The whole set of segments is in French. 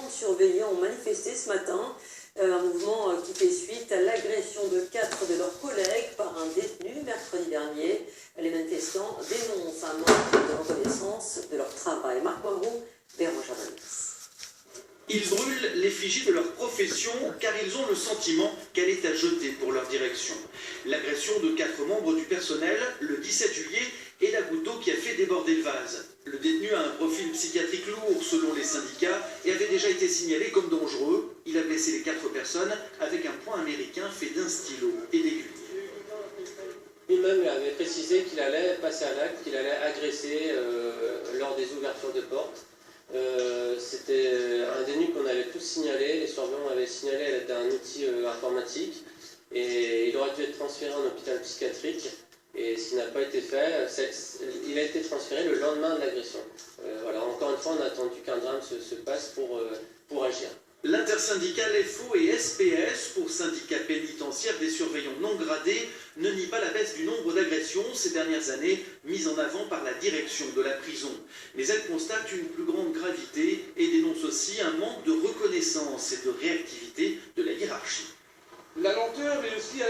surveillés ont manifesté ce matin. Un mouvement qui fait suite à l'agression de 4 de leurs collègues par un détenu mercredi dernier. Les manifestants dénoncent un manque de reconnaissance de leur travail. Marc Poirot, Bérangère Danis. Ils brûlent l'effigie de leur profession car ils ont le sentiment qu'elle est à jeter pour leur direction. L'agression de 4 membres du personnel le 17 juillet est la goutte d'eau qui a fait déborder le vase. Le détenu a un profil psychiatrique lourd selon les syndicats et avait déjà été signalé comme dangereux. Il a blessé les 4 personnes avec un poing américain fait d'un stylo et d'aiguilles. Lui-même avait précisé qu'il allait passer à l'acte, qu'il allait agresser lors des ouvertures de portes. C'était un détenu qu'on avait tous signalé, les surveillants avaient signalé à l'aide d'un outil informatique et il aurait dû être transféré en hôpital psychiatrique et ce qui n'a pas été fait, il a été transféré le lendemain de l'agression. Voilà, encore une fois on a attendu qu'un drame se passe pour agir. L'intersyndicale FO et SPS, pour syndicat pénitentiaire des surveillants non gradés, ne nie pas la baisse du nombre d'agressions ces dernières années, mises en avant par la direction de la prison. Mais elle constate une plus grande gravité et dénonce aussi un manque de reconnaissance et de réactivité de la hiérarchie. La lenteur et aussi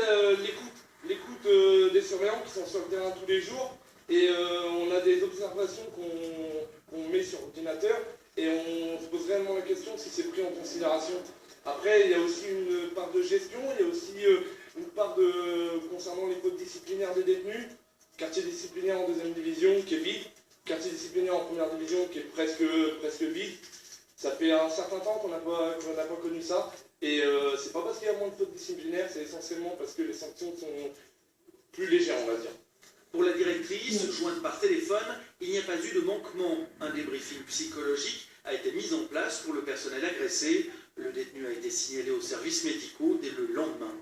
l'écoute des surveillants qui sont sur le terrain tous les jours. Et on a des observations qu'on met sur ordinateur. Et on se pose réellement la question si c'est pris en considération. Après, il y a aussi une part de gestion, il y a aussi une part concernant les codes disciplinaires des détenus. Quartier disciplinaire en 2e division qui est vide, quartier disciplinaire en 1re division qui est presque vide. Ça fait un certain temps qu'on n'a pas connu ça. Et c'est pas parce qu'il y a moins de codes disciplinaires, c'est essentiellement parce que les sanctions sont plus légères, on va dire. Pour la directrice, jointe par téléphone, il n'y a pas eu de manquement. Un débriefing psychologique a été mis en place pour le personnel agressé. Le détenu a été signalé aux services médicaux dès le lendemain.